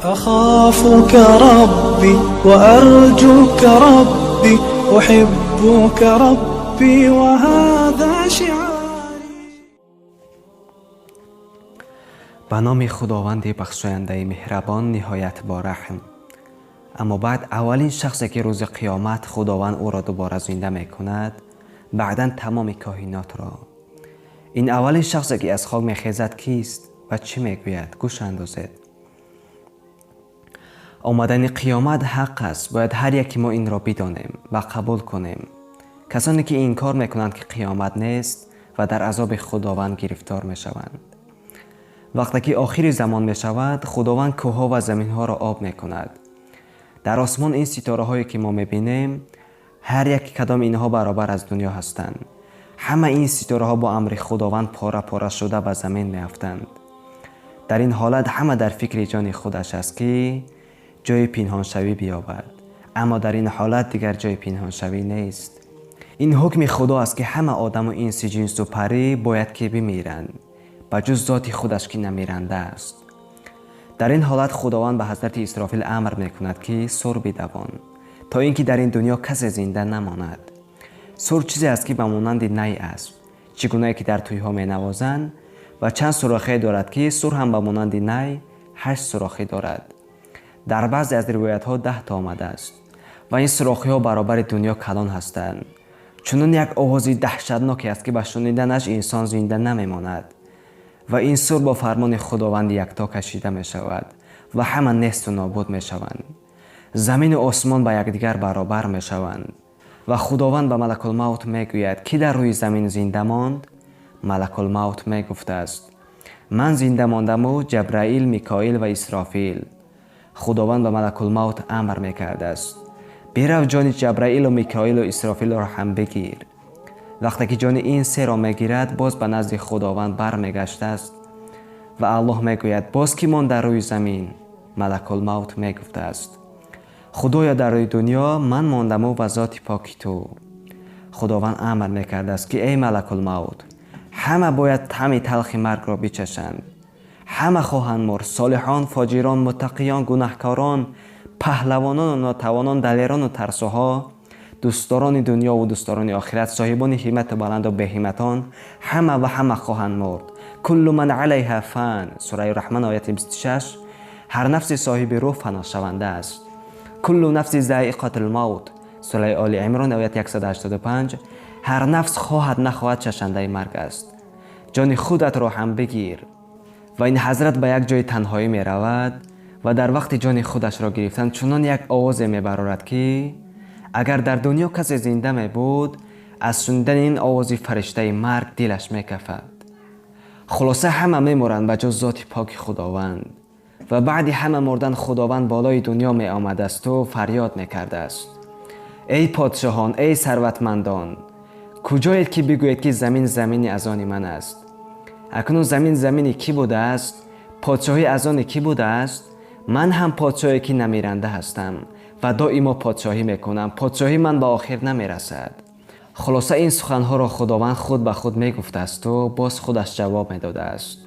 أخافك ربي وأرجوك ربي أحبك ربي وهذا شعاري. به نام خداوند بخشاینده مهربان نهایت با رحم. اما بعد اولین شخصی که روز قیامت خداوند او را دوباره زنده میکند بعداً تمام کائنات را. این اولین شخصی که از خواب میخیزد کیست و چی میگوید؟ گوش اندازید. آمدن قیامت حق است. باید هر یکی ما این را بدانیم و قبول کنیم. کسانی که این کار میکنند که قیامت نیست و در عذاب خداوند گرفتار میشوند. وقتی که آخر زمان میشود خداوند کوهها و زمینها را آب میکند. در آسمان این ستاره هایی که ما میبینیم هر یک کدام اینها برابر از دنیا هستند. همه این ستاره ها با امر خداوند پاره پاره شده به زمین میافتند. در این حالت همه در فکر جان خودش است که جای پنهان شوی بیابد، اما در این حالت دیگر جای پنهان شوی نیست. این حکم خدا است که همه آدم و انس جنس و پری باید که بمیرند به جز ذات خودش که نمیرنده است. در این حالت خداوند به حضرت اسرافیل امر میکند که سر بدوان تا اینکه در این دنیا کسی زنده نماند. سر چیزی است که به مانند نی است، چگونه که در تویها می نوازند و چند سوراخی دارد که سر هم به مانند نی 8 سوراخی دارد. در بعضی از روایت ها 10 تا آمده است و این سوراخی ها برابر دنیا کلان هستند. چنان یک آوازی دهشتناکی است که به شنیدنش انسان زنده نمیماند و این سر با فرمان خداوند یکتا کشیده می شود و همه نیست و نابود می شوند. زمین و آسمان به یکدیگر برابر می شوند و خداوند به ملک الموت می گوید که در روی زمین زنده ماند. ملک الموت می گفته است من زنده ماندم و جبرائیل، میکائیل و اسرافیل. خداوند به ملک الموت امر می کرده است برو جان جبرائیل و میکائیل و اسرافیل را هم بگیر. وقتی که جان این سه را میگیرد باز به نزد خداوند برمیگشته است و الله میگوید باز کی مان در روی زمین؟ ملک الموت میگفته است خدایا در روی دنیا من ماندم و ذات پاک تو. خداوند امر میکرده است که ای ملک الموت همه باید طعم تلخ مرگ را بچشند. همه خواهند مرد، صالحان، فاجران، متقیان، گناهکاران، پهلوانان و ناتوانان، دلیران و ترسوها، دوستداران دنیا و دوستداران آخرت، صاحبان همت بلند و بهمتان، همه و همه خواهند مرد. کل من علیها فان. سوره رحمن آیه 26. هر نفس صاحب روح فنا شونده است. کل نفس ذائقه الموت. سوره آل عمران آیه 185. هر نفس خواهد نخواهد چشنده مرگ است. جان خودت را هم بگیر. و این حضرت به یک جای تنهایی می رود و در وقت جان خودش را گرفتن چنان یک آواز می برآورد که اگر در دنیا کسی زنده می بود از شنیدن این آواز فرشته مرگ دلش می کفد. خلاصه همه می مرند به جز ذات پاک خداوند و بعد همه مردن خداوند بالای دنیا می آمده است و فریاد می کرده است ای پادشاهان، ای ثروتمندان، کجایید که بگویید که زمین زمینی از آن من است؟ اکنون زمین زمینی کی بوده است؟ پادشاهی از آن کی بوده است؟ من هم پادشاهی که نمیرنده هستم و دائما پادشاهی میکنم. پادشاهی من به آخر نمیرسد. خلاصه این سخنها را خداوند خود به خود میگفته است و باز خودش جواب میداده است.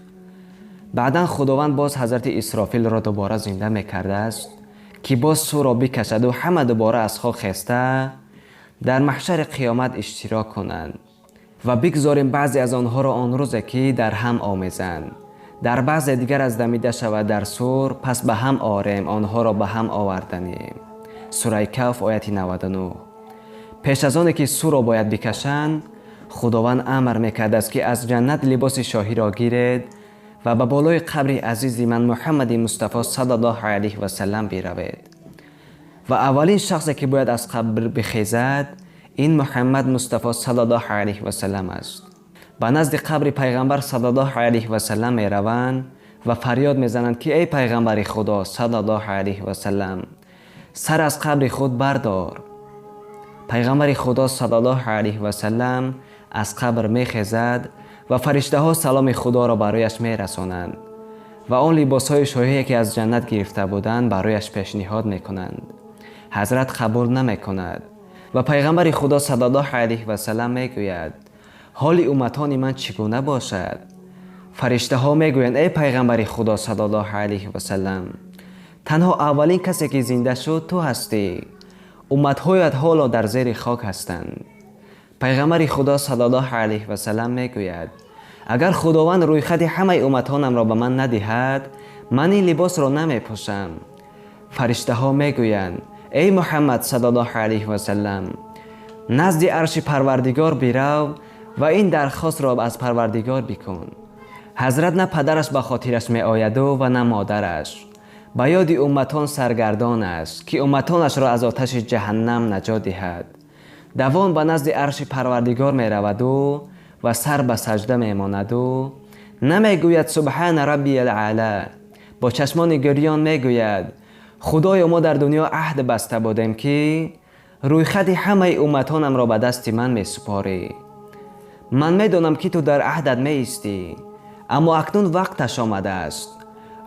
بعدا خداوند باز حضرت اسرافیل را دوباره زنده میکرده است که باز سو را بکشد و همه دوباره از خواب خسته در محشر قیامت اشتراک کنند و بگذاریم بعضی از آنها را آن روز که در هم آمیزند. در بعض دیگر از دمیده شود در سور، پس به هم آریم آنها را به هم آوردنیم. سوره کهف آیه 99. پیش از آن که سور را باید بکشند خداوند امر میکرده است که از جنت لباس شاهی را گیرید و به بالای قبر عزیز من محمد مصطفی صلی الله علیه و سلم بروید و اولین شخصی که باید از قبر بخیزد این محمد مصطفی صلی الله علیه و سلم است. به نزد قبر پیغمبر صلی الله علیه و سلم می روند و فریاد می زنند که ای پیغمبر خدا صلی الله علیه و سلم سر از قبر خود بردار. پیغمبر خدا صلی الله علیه و سلم از قبر می خیزد و فرشته ها سلام خدا را برایش می رسانند و آن لباس های شاهی که از جنت گرفته بودند برایش پیشنهاد می کنند. حضرت قبول نمی کند و پیغمبر خدا صلی الله علیه و سلم می گوید حال امتان من چگونه باشد؟ فرشته ها می گویند ای پیغمبر خدا صلی الله علیه و سلم تنها اولین کسی که زنده شد تو هستی. امت‌هایت حالا در زیر خاک هستند. پیغمبر خدا صلی الله علیه و سلم میگوید اگر خداوند روی خط همه امتانم را به من ندهد من این لباس را نمیپوشم. فرشته ها میگویند ای محمد صلی الله علیه و سلم نزد عرش پروردگار برو و این درخواست را از پروردگار بکن. حضرت نه پدرش به خاطرش می آید و نه مادرش. به یاد امتان سرگردان است که امتانش را از آتش جهنم نجات دهد. دوام به نزد عرش پروردگار می رود و سر به سجده می ماند و نمی گوید سبحان ربی الاعلی. با چشمان گریان می گوید خدایا ما در دنیا عهد بسته بودیم که روی خط همه امتانم را به دست من می سپاری. من می دانم که تو در عهدت می ایستی، اما اکنون وقتش آمده است.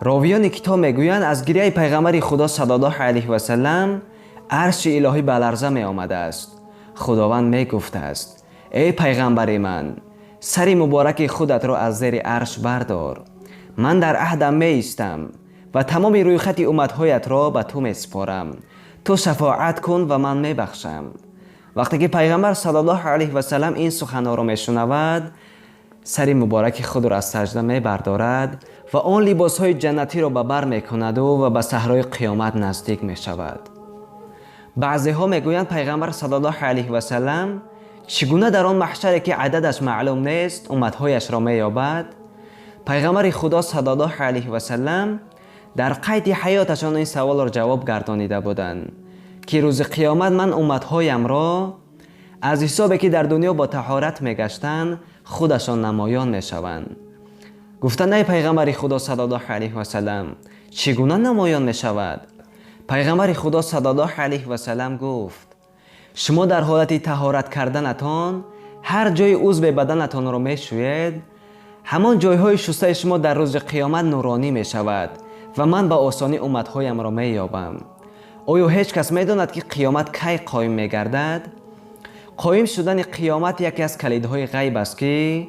راویان کتاب می گویند از گریه پیغمبر خدا صلی الله علیه و سلم عرش الهی به لرزه می آمده است. خداوند می گفته است ای پیغمبر من سر مبارک خودت را از زیر عرش بردار. من در عهدم می ایستم و تمام روی خط امتهایت را به تو می سپارم. تو شفاعت کن و من می بخشم. وقتی که پیغمبر صلی الله علیه و سلم این سخنها را می شنود سر مبارک خود را از سجده می بردارد و آن لباس های جنتی را به بر می کند و به صحرای قیامت نزدیک می شود. بعضی ها می گویند پیغمبر صلی الله علیه و سلم چگونه در آن محشری که عددش معلوم نیست امتهایش را می یابد. پیغمبر خدا صلی الله علیه و سلم در قید حیاتشان این سوال را جواب گردانیده بودند که روز قیامت من امتهایم را از حسابی که در دنیا با طهارت می گشتند خودشان نمایان می شوند. گفتند ای پیغمبر خدا صلی الله علیه و سلم چگونه نمایان می شود؟ پیغمبر خدا صلی الله علیه و سلم گفت شما در حالت طهارت کردنتان هر جای عضو بدنتان را می شوید همان جایهای شسته شما در روز قیامت نورانی می شود و من به آسانی امتهایم را می یابم. آیا هیچ کس می داند که قیامت کی قایم می گردد؟ قایم شدن قیامت یکی از کلیدهای غیب است که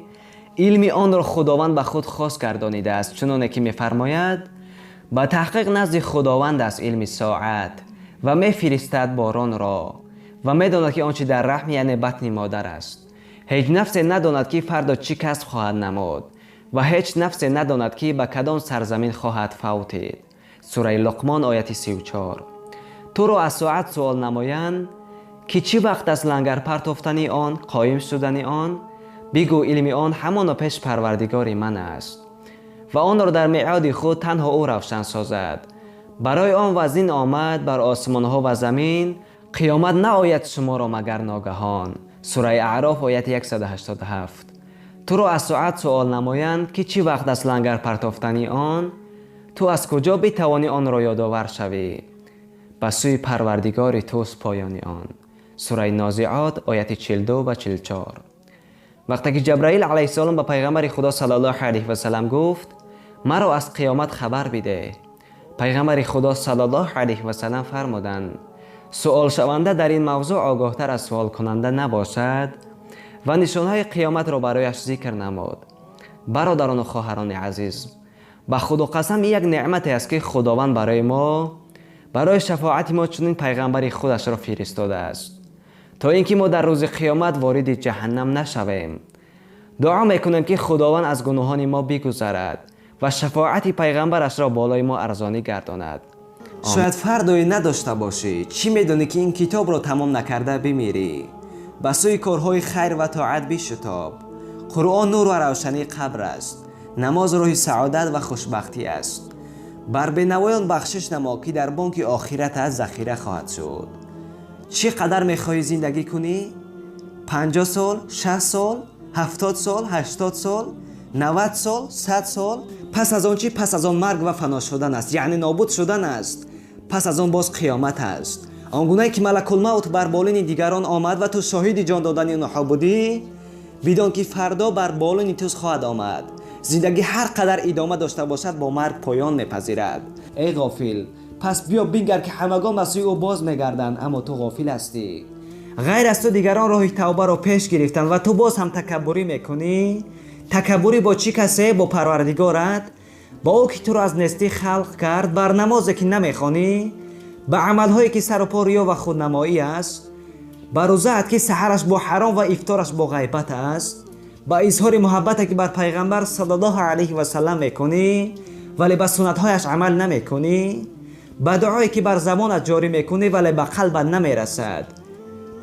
علم آن را خداوند به خود خاص گردانیده است، چنانه که می فرماید به تحقیق نزد خداوند است علم ساعت و می فرستد باران را و می داند که آنچه در رحم یعنی بطن مادر است. هیچ نفس نداند که فردا چی کسب خواهد نمود و هیچ نفس نداند که به کدام سرزمین خواهد فوتید. سوره لقمان آیت 34. تو را از ساعت سوال نمایند که چی وقت است لنگر پرتافتنی آن قایم شدنی آن؟ بگو علم آن همان پیش پروردگار من است و آن را در میعاد خود تنها او روشن سازد. برای آن وزین آمد بر آسمان ها و زمین قیامت نآید شما را مگر ناگهان. سوره اعراف آیت 187. تو را از ساعت سوال نمایند که چی وقت است لنگر پرتافتنی آن؟ تو از کجا بتوانی آن را یادآور شوی؟ به سوی پروردگار توست پایان آن. سوره نازعات آیت 42 و 44. وقتی که جبرائیل علیه السلام به پیغمبر خدا صلی الله علیه و سلم گفت مرا از قیامت خبر بده، پیغمبر خدا صلی الله علیه و سلم فرمودند سوال شونده در این موضوع آگاهتر از سوال کننده نباشد و نشانهای قیامت را برایش ذکر نمود. برادران و خواهران عزیز، به خدا قسم یک نعمت است که خداوند برای ما برای شفاعت ما چنین پیغمبر خودش را فرستاده است تا اینکه ما در روز قیامت وارد جهنم نشویم. دعا میکنیم که خداوند از گناهان ما بگذرد و شفاعت پیغمبرش را بالای ما ارزانی گرداند. شاید فردایی نداشته باشی، چی میدونی که این کتاب را تمام نکرده بمیری؟ به سوی کارهای خیر و طاعت بشتاب. قرآن نور و روشنی قبر است، نماز راه سعادت و خوشبختی است. بر بینوایان بخشش نما که در بانک آخرت از ذخیره خواهد شد. چقدر میخوای زندگی کنی؟ 50 سال، 60 سال، 70 سال، 80 سال، 90 سال، 100 سال؟ پس از آن چی؟ پس از آن مرگ و فنا شدن است، یعنی نابود شدن است. پس از آن باز قیامت است. آنگونه که ملک الموت بر بالین دیگران آمد و تو شاهد جان دادن آنها بودی، بدان که فردا بر بالین تو خواهد آمد. زندگی هر قدر ادامه داشته باشد با مرگ پایان میپذیرد. ای غافل، پس بیا بنگر که همگان به سوی او باز میگردند، اما تو غافل هستی. غیر از تو دیگران راه توبه را پیش گرفتند و تو باز هم تکبری میکنی. تکبری با چی کسی؟ با پروردگارت. با او که تو را از نستی خلق کرد، بر نمازی که نمیخوانی، به عملهایی که سر و پا ریا و خودنمایی است، بر روزه‌ات که سحرش با حرام و افطارش با غیبت است، با اظهار محبت که بر پیغمبر صلی الله علیه و سلم میکنی ولی به سنت‌هایش عمل نمیکنی، با دعایی که بر زبانت جاری میکنی ولی به قلبت نمیرسد،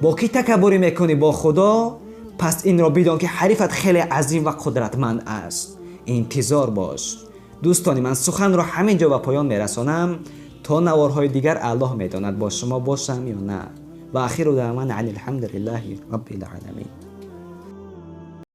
با کی تکبری میکنی با خدا، پس این را بدان که حریفت خیلی عظیم و قدرتمند است. انتظار باش. دوستانی، من سخن را همینجا به پایان میرسانم تا نوارهای دیگر الله میداند با شما باشم یا نه. و اخیر دعوانا عن الحمد لله رب العالمین.